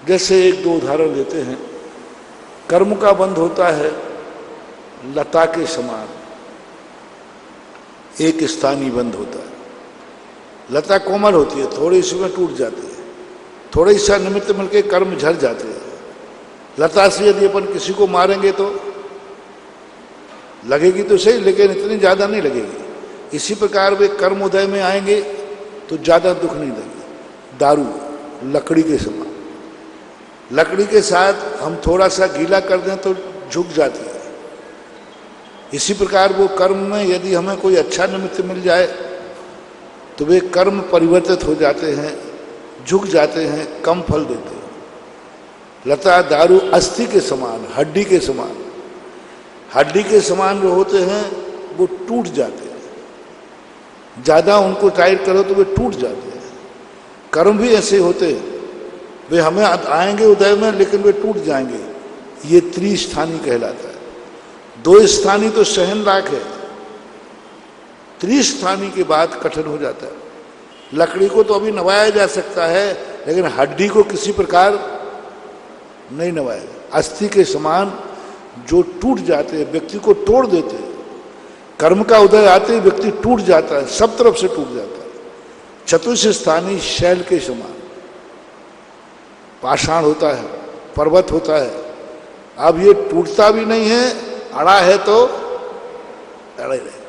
जैसे एक दो उदाहरण देते हैं। कर्म का बंध होता है लता के समान, एक स्थानीय बंध होता है। लता कोमल होती है, थोड़ी सी में टूट जाती है, थोड़ी सा निमित्त मिलकर कर्म झड़ जाते हैं। लता से यदि अपन किसी को मारेंगे तो लगेगी तो सही, लेकिन इतनी ज्यादा नहीं लगेगी। इसी प्रकार वे कर्म उदय में आएंगे तो ज्यादा दुख नहीं लगेगा। दारू लकड़ी के समान, लकड़ी के साथ हम थोड़ा सा गीला कर दें तो झुक जाती है। इसी प्रकार वो कर्म में यदि हमें कोई अच्छा निमित्त मिल जाए तो वे कर्म परिवर्तित हो जाते हैं, झुक जाते हैं, कम फल देते हैं। लता, दारू अस्थि के समान, हड्डी के समान, हड्डी के समान जो होते हैं वो टूट जाते हैं। ज्यादा उनको टाइट करो तो वे टूट जाते हैं। कर्म भी ऐसे होते हैं वे हमें आएंगे उदय में लेकिन वे टूट जाएंगे, ये त्रिस्थानी कहलाता है। दो स्थानी तो सहन लायक है, त्रिस्थानी के बाद कठिन हो जाता है। लकड़ी को तो अभी नवाया जा सकता है लेकिन हड्डी को किसी प्रकार नहीं नवाया। अस्थि के समान जो टूट जाते हैं, व्यक्ति को तोड़ देते हैं। कर्म का उदय आते ही व्यक्ति टूट जाता है, सब तरफ से टूट जाता है। चतुर्थ स्थानी शैल के समान पाषाण होता है, पर्वत होता है। अब ये टूटता भी नहीं है, अड़ा है तो अड़े रहे,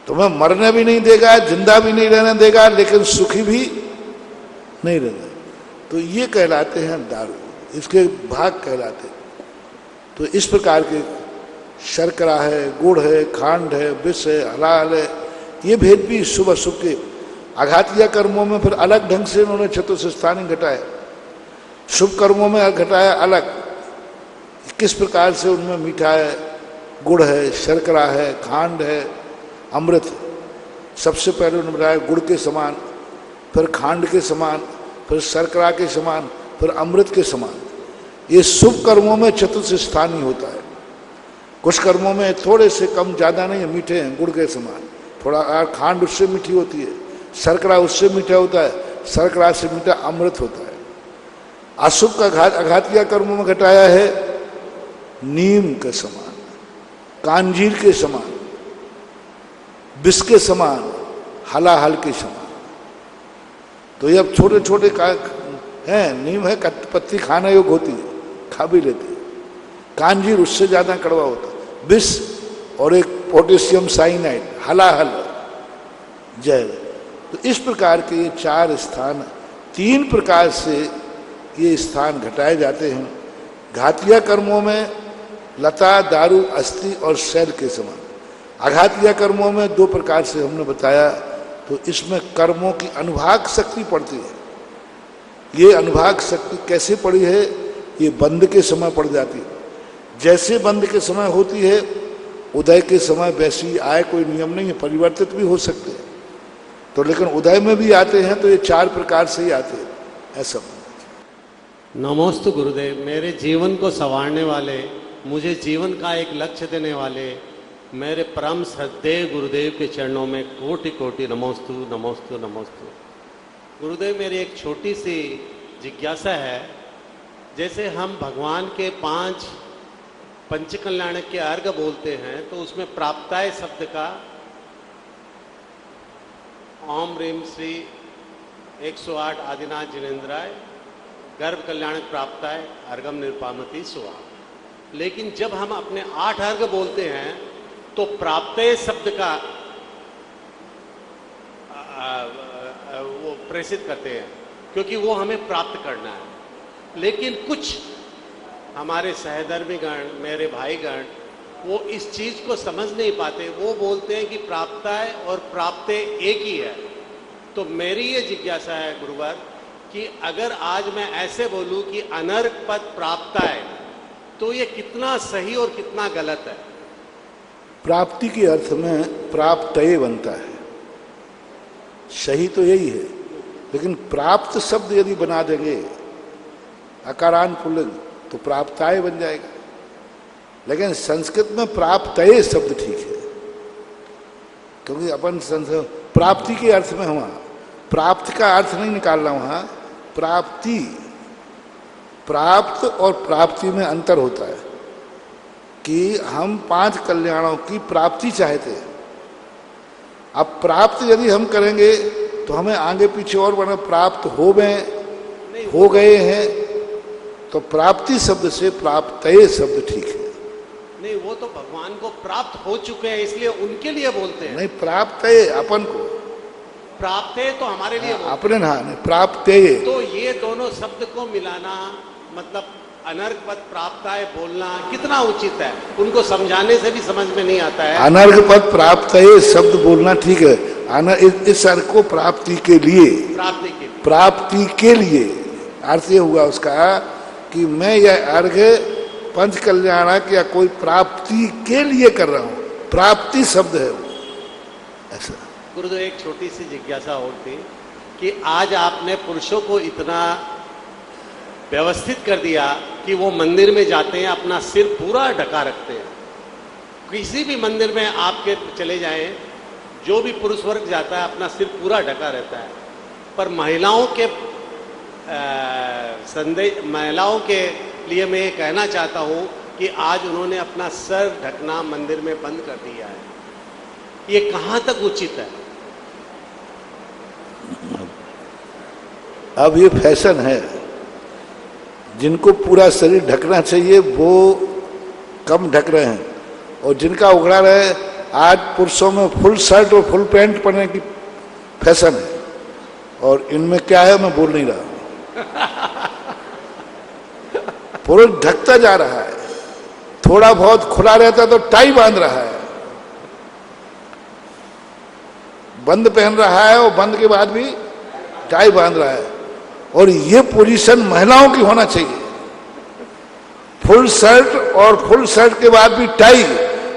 तुम्हें मरने भी नहीं देगा, जिंदा भी नहीं रहने देगा, लेकिन सुखी भी नहीं रहना। तो ये कहलाते हैं दारू, इसके भाग कहलाते। तो इस प्रकार के शर्करा है, गुड़ है, खांड है, विष है, हलाल है, ये भेद भी शुभ अशुभ के आघातीय कर्मों में फिर अलग ढंग से उन्होंने चतुर्थ स्थानी घटाए, शुभ कर्मों में घटाया अलग। किस प्रकार से उनमें मीठा है, गुड़ है, शर्करा है, खांड है, अमृत। सबसे पहले उन्होंने बताया गुड़ के समान, फिर खांड के समान, फिर शर्करा के समान, फिर अमृत के समान। ये शुभ कर्मों में चतुर्थ स्थानी होता है। कुछ कर्मों में थोड़े से कम ज़्यादा नहीं, मीठे हैं गुड़ के समान। थोड़ा खांड उससे मीठी होती है, शर्करा उससे मीठा होता है, शर्करा से मीठा अमृत होता है। अशुभ का आघातीय कर्मों में घटाया है नीम के समान, कांजीर के समान, विष के समान, हलाहल के समान। तो ये अब छोटे छोटे हैं, नीम है पत्ती खाने योग्य होती है, खा भी लेते हैं। कांजीर उससे ज़्यादा कड़वा होता है, विष और एक पोटेशियम साइनाइड, हलाहल, जहर। तो इस प्रकार के ये चार स्थान, तीन प्रकार से ये स्थान घटाए जाते हैं। घातीय कर्मों में लता, दारू, अस्थि और शैल के समान। आघातीय कर्मों में दो प्रकार से हमने बताया। तो इसमें कर्मों की अनुभाग शक्ति पड़ती है। ये अनुभाग शक्ति कैसे पड़ी है? ये बंद के समय पड़ जाती है। जैसे बंद के समय होती है, उदय के समय वैसी आए, कोई नियम नहीं है, परिवर्तित भी हो सकते हैं। तो लेकिन उदय में भी आते हैं तो ये चार प्रकार से ही आते हैं, ऐसा। नमोस्तु गुरुदेव। मेरे जीवन को संवारने वाले, मुझे जीवन का एक लक्ष्य देने वाले मेरे परम श्रद्धेय गुरुदेव के चरणों में कोटि कोटि नमोस्तु नमोस्तु नमोस्तु। गुरुदेव, मेरी एक छोटी सी जिज्ञासा है। जैसे हम भगवान के 5 पंचकल्याणक के अर्घ बोलते हैं तो उसमें प्राप्ताय शब्द का ओम ह्रीम श्री 108 आदिनाथ जिनेन्द्राय गर्भ कल्याणक प्राप्ताय अर्घम निरुपामति सुवा। लेकिन जब हम अपने 8 अर्घ बोलते हैं तो प्राप्तय शब्द का वो प्रेषित करते हैं, क्योंकि वो हमें प्राप्त करना है। लेकिन कुछ हमारे सहधर्मीगण, मेरे भाईगण, वो इस चीज को समझ नहीं पाते। वो बोलते हैं कि प्राप्ताय और प्राप्ते एक ही है। तो मेरी ये जिज्ञासा है गुरुवर कि अगर आज मैं ऐसे बोलूं कि अनर्घ पद प्राप्ताय, तो ये कितना सही और कितना गलत है? प्राप्ति के अर्थ में प्राप्तये बनता है, सही तो यही है। लेकिन प्राप्त शब्द यदि बना देंगे अकारांत पुल्लिंग तो प्राप्ताय बन जाएगा। लेकिन संस्कृत में प्राप्तये शब्द ठीक है, क्योंकि अपन प्राप्ति के अर्थ में हुआ, प्राप्त का अर्थ नहीं निकालना वहां, प्राप्ति। प्राप्त और प्राप्ति में अंतर होता है कि हम 5 कल्याणों की प्राप्ति चाहते हैं। अब प्राप्त यदि हम करेंगे तो हमें आगे पीछे और बना, प्राप्त हो गए हैं, तो प्राप्ति शब्द से प्राप्तये शब्द ठीक है। नहीं, वो तो भगवान को प्राप्त हो चुके हैं, इसलिए उनके लिए बोलते हैं। नहीं, प्राप्तये अपन को, प्राप्त है तो हमारे लिए अपने ना, नहीं प्राप्तये। तो ये दोनों शब्द को मिलाना, मतलब अनर्घ पद प्राप्ताय बोलना कितना उचित है? उनको समझाने से भी समझ में नहीं आता है। अनर्घ पद प्राप्तये शब्द बोलना ठीक है। इस अर्थ को प्राप्ति के लिए, प्राप्ति के लिए अर्थ ये हुआ उसका कि मैं यह अर्घ पंच कल्याणक या कोई प्राप्ति के लिए कर रहा हूं, प्राप्ति शब्द है वो, ऐसा। गुरुदेव, एक छोटी सी जिज्ञासा और थी कि आज आपने पुरुषों को इतना व्यवस्थित कर दिया कि वो मंदिर में जाते हैं अपना सिर पूरा ढका रखते हैं। किसी भी मंदिर में आपके चले जाएं, जो भी पुरुष वर्ग जाता है अपना सिर पूरा ढका रहता है, पर महिलाओं के महिलाओं के लिए मैं ये कहना चाहता हूँ कि आज उन्होंने अपना सर ढकना मंदिर में बंद कर दिया है। ये कहाँ तक उचित है? अब ये फैशन है, जिनको पूरा शरीर ढकना चाहिए वो कम ढक रहे हैं, और जिनका उघड़ा रहे, आज पुरुषों में फुल शर्ट और फुल पैंट पहनने की फैशन है, और इनमें क्या है मैं बोल नहीं रहा। पुरुष ढकता जा रहा है, थोड़ा बहुत खुला रहता तो टाई बांध रहा है, बंद पहन रहा है और बंद के बाद भी टाई बांध रहा है। और ये पोजीशन महिलाओं की होना चाहिए, फुल शर्ट और फुल शर्ट के बाद भी टाई,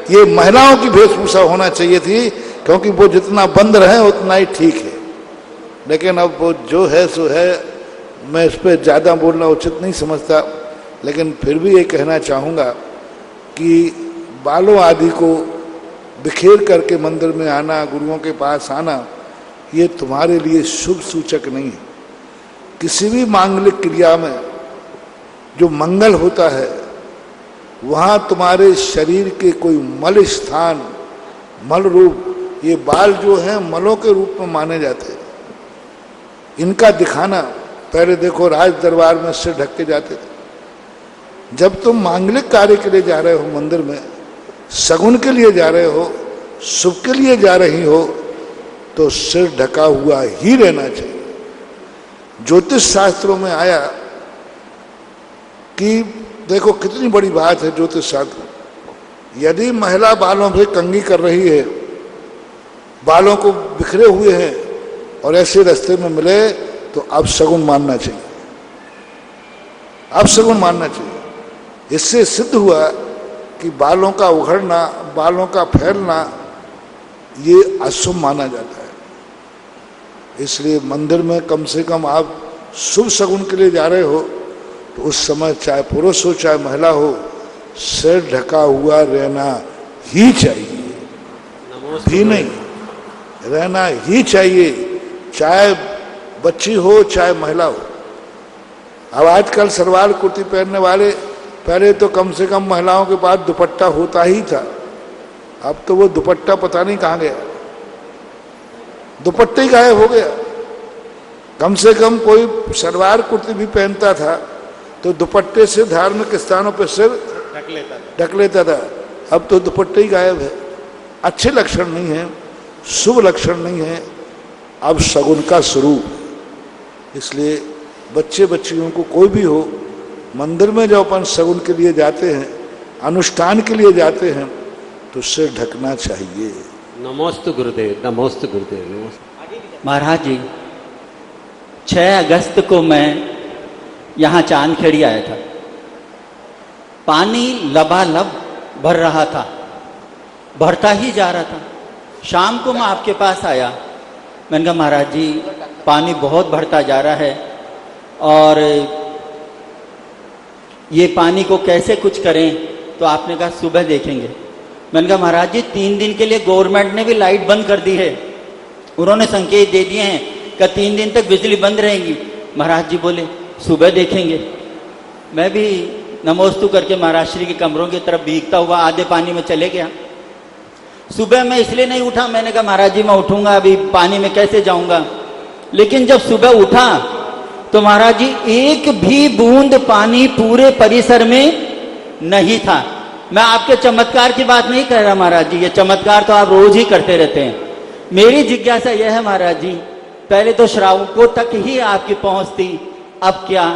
ये महिलाओं की वेशभूषा होना चाहिए थी, क्योंकि वो जितना बंद रहे उतना ही ठीक है। लेकिन अब वो जो है सो है, मैं इस पर ज़्यादा बोलना उचित नहीं समझता, लेकिन फिर भी ये कहना चाहूँगा कि बालों आदि को बिखेर करके मंदिर में आना, गुरुओं के पास आना, ये तुम्हारे लिए शुभ सूचक नहीं है। किसी भी मांगलिक क्रिया में जो मंगल होता है, वहाँ तुम्हारे शरीर के कोई मल स्थान, मल रूप, ये बाल जो हैं मलों के रूप में माने जाते हैं। इनका दिखाना, पहले देखो राज दरबार में सिर ढक के जाते थे। जब तुम मांगलिक कार्य के लिए जा रहे हो मंदिर में, शगुन के लिए जा रहे हो, शुभ के लिए जा रही हो, तो सिर ढका हुआ ही रहना चाहिए। ज्योतिष शास्त्रों में आया कि देखो कितनी बड़ी बात है ज्योतिष शास्त्र। यदि महिला बालों में कंघी कर रही है, बालों को बिखरे हुए हैं और ऐसे रास्ते में मिले, तो अब शगुन मानना चाहिए, अब शगुन मानना चाहिए। इससे सिद्ध हुआ कि बालों का उघड़ना, बालों का फैलना, ये अशुभ माना जाता है। इसलिए मंदिर में कम से कम आप शुभ शगुन के लिए जा रहे हो, तो उस समय चाहे पुरुष हो चाहे महिला हो, सिर ढका हुआ रहना ही चाहिए, भी नहीं रहना ही चाहिए, चाहे बच्ची हो चाहे महिला हो। अब आजकल सलवार कुर्ती पहनने वाले, पहले तो कम से कम महिलाओं के पास दुपट्टा होता ही था, अब तो वो दुपट्टा पता नहीं कहाँ गया, दुपट्टे ही गायब हो गया। कम से कम कोई सलवार कुर्ती भी पहनता था तो दुपट्टे से धार्मिक स्थानों पर सिर ढक लेता था, अब तो दुपट्टे ही गायब है। अच्छे लक्षण नहीं है, शुभ लक्षण नहीं है, अब शगुन का स्वरूप। इसलिए बच्चे बच्चियों को कोई भी हो, मंदिर में जब अपन शगुन के लिए जाते हैं, अनुष्ठान के लिए जाते हैं, तो सिर ढकना चाहिए। नमोस्तु गुरुदेव, नमोस्तु गुरुदेव, नमोस्तु। महाराज जी, 6 अगस्त को मैं यहाँ चांदखेड़ी आया था। पानी लबालब भर रहा था, भरता ही जा रहा था। शाम को मैं आपके पास आया, मैंने कहा महाराज जी पानी बहुत भरता जा रहा है और ये पानी को कैसे कुछ करें, तो आपने कहा सुबह देखेंगे। मैंने कहा महाराज जी 3 दिन के लिए गवर्नमेंट ने भी लाइट बंद कर दी है, उन्होंने संकेत दे दिए हैं कि 3 दिन तक बिजली बंद रहेगी। महाराज जी बोले सुबह देखेंगे। मैं भी नमोस्तु करके महाराज श्री के कमरों की तरफ भीगता हुआ आधे पानी में चले गया। सुबह मैं इसलिए नहीं उठा, मैंने कहा महाराज जी मैं उठूंगा, अभी पानी में कैसे जाऊंगा। लेकिन जब सुबह उठा तो महाराज जी एक भी बूंद पानी पूरे परिसर में नहीं था। मैं आपके चमत्कार की बात नहीं कर रहा महाराज जी, ये चमत्कार तो आप रोज ही करते रहते हैं। मेरी जिज्ञासा यह है महाराज जी, पहले तो श्रावकों तक ही आपकी पहुंच थी, अब क्या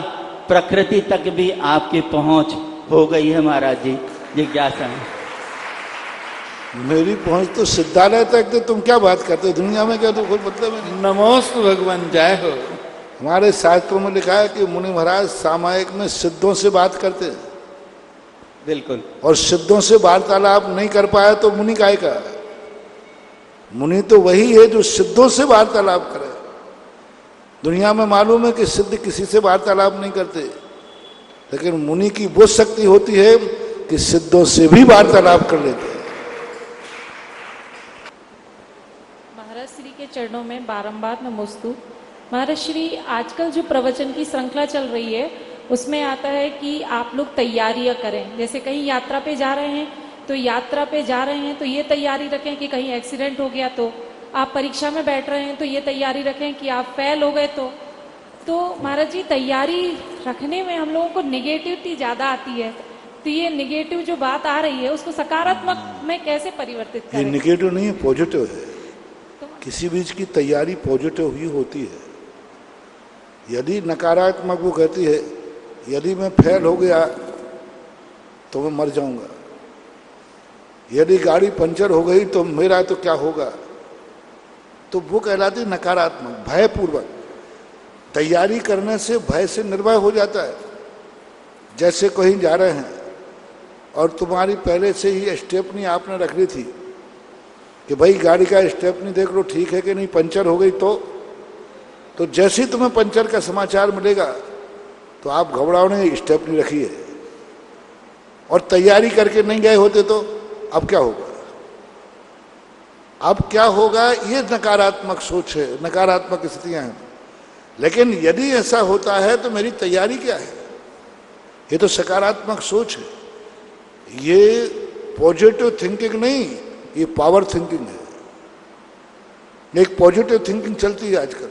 प्रकृति तक भी आपकी पहुंच हो गई है महाराज जी? जिज्ञासा है। मेरी पहुंच तो सिद्धालय तक, तो तुम क्या बात करते हो, दुनिया में क्या तो कोई मतलब है। नमोस्तु भगवान, जय हो। हमारे शास्त्रों में लिखा है कि मुनि महाराज सामायिक में सिद्धों से बात करते हैं। बिल्कुल। और सिद्धों से वार्तालाप नहीं कर पाया तो मुनि काय का? मुनि तो वही है जो सिद्धों से वार्तालाप करे। दुनिया में मालूम है कि सिद्ध किसी से वार्तालाप नहीं करते, लेकिन मुनि की वो शक्ति होती है कि सिद्धों से भी वार्तालाप कर लेते हैं। महाराज श्री के चरणों में बारंबार नमोस्तु। महाराज श्री, आजकल जो प्रवचन की श्रृंखला चल रही है उसमें आता है कि आप लोग तैयारियां करें। जैसे कहीं यात्रा पे जा रहे हैं तो ये तैयारी रखें कि कहीं एक्सीडेंट हो गया तो, आप परीक्षा में बैठ रहे हैं तो ये तैयारी रखें कि आप फेल हो गए तो महाराज जी, तैयारी रखने में हम लोगों को नेगेटिविटी ज्यादा आती है, तो ये नेगेटिव जो बात आ रही है उसको सकारात्मक में कैसे परिवर्तित करें? ये नेगेटिव नहीं है, पॉजिटिव है। किसी बीच की तैयारी पॉजिटिव ही होती है। यदि नकारात्मक वो कहती है यदि मैं फेल हो गया तो मैं मर जाऊंगा, यदि गाड़ी पंचर हो गई तो मेरा तो क्या होगा, तो वो कहलाती नकारात्मक, भयपूर्वक। तैयारी करने से भय से निर्भय हो जाता है। जैसे कहीं जा रहे हैं और तुम्हारी पहले से ही स्टेपनी आपने रख ली थी कि भाई गाड़ी का स्टेपनी देख लो ठीक है कि नहीं, पंचर हो गई तो जैसे ही तुम्हें पंचर का समाचार मिलेगा तो आप घबराओ नहीं, स्टेपनी रखी है। और तैयारी करके नहीं गए होते तो अब क्या होगा? अब क्या होगा? ये नकारात्मक सोच है, नकारात्मक स्थितियां हैं। लेकिन यदि ऐसा होता है तो मेरी तैयारी क्या है? ये तो सकारात्मक सोच है। ये पॉजिटिव थिंकिंग नहीं, ये पावर थिंकिंग है। एक पॉजिटिव थिंकिंग चलती है आजकल।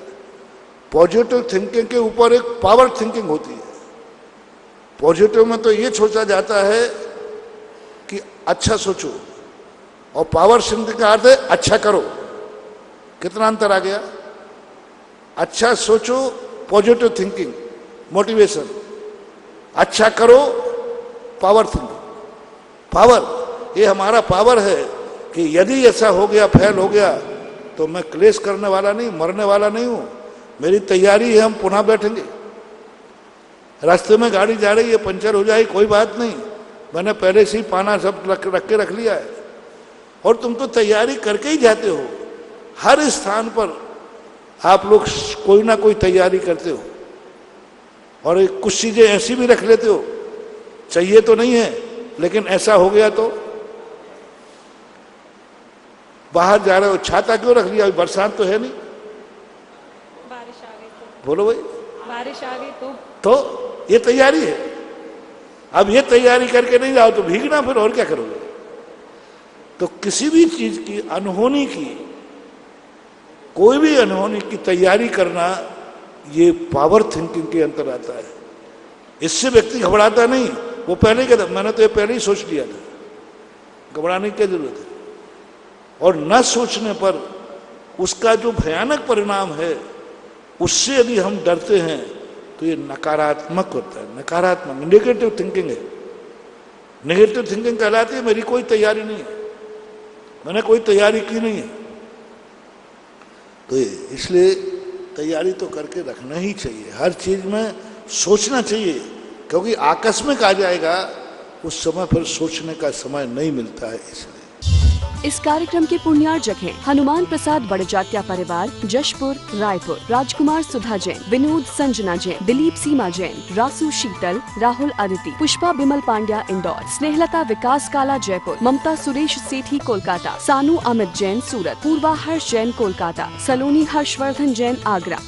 पॉजिटिव थिंकिंग के ऊपर एक पावर थिंकिंग होती है। पॉजिटिव में तो ये सोचा जाता है कि अच्छा सोचो, और पावर थिंकिंग का अर्थ है अच्छा करो। कितना अंतर आ गया? अच्छा सोचो, पॉजिटिव थिंकिंग, मोटिवेशन। अच्छा करो, पावर थिंकिंग। पावर, ये हमारा पावर है कि यदि ऐसा हो गया, फेल हो गया, तो मैं क्लेश करने वाला नहीं, मरने वाला नहीं हूं। मेरी तैयारी है, हम पुनः बैठेंगे। रास्ते में गाड़ी जा रही है, पंचर हो जाए, कोई बात नहीं, मैंने पहले से ही पाना सब रख लिया है। और तुम तो तैयारी करके ही जाते हो। हर स्थान पर आप लोग कोई ना कोई तैयारी करते हो, और कुछ चीजें ऐसी भी रख लेते हो, चाहिए तो नहीं है लेकिन ऐसा हो गया तो। बाहर जा रहे हो, छाता क्यों रख लिया? बरसात तो है नहीं, बारिश आ गई तो। बोलो भाई, बारिश आ गई तो ये तैयारी है। अब ये तैयारी करके नहीं जाओ तो भीगना, फिर और क्या करोगे? तो किसी भी चीज की अनहोनी की, कोई भी अनहोनी की तैयारी करना, ये पावर थिंकिंग के अंतर आता है। इससे व्यक्ति घबराता नहीं, वो पहले कहता मैंने तो ये पहले ही सोच लिया था, घबराने की क्या जरूरत है? और न सोचने पर उसका जो भयानक परिणाम है, उससे यदि हम डरते हैं तो ये नकारात्मक होता है। नकारात्मक, नेगेटिव थिंकिंग है। नेगेटिव थिंकिंग कहलाती है मेरी कोई तैयारी नहीं है, मैंने कोई तैयारी की नहीं है। तो इसलिए तैयारी तो करके रखना ही चाहिए। हर चीज में सोचना चाहिए, क्योंकि आकस्मिक आ जाएगा, उस समय फिर सोचने का समय नहीं मिलता है। इसलिए इस कार्यक्रम के पुण्यार्जक हैं हनुमान प्रसाद बड़जात्या परिवार, जशपुर, रायपुर, राजकुमार सुधा जैन, विनोद संजना जैन, दिलीप सीमा जैन, रासु शीतल, राहुल अदिति, पुष्पा बिमल पांड्या इंदौर, स्नेहलता विकास काला जयपुर, ममता सुरेश सेठी कोलकाता, सानू अमित जैन सूरत, पूर्वा हर्ष जैन कोलकाता, सलोनी हर्षवर्धन जैन आगरा।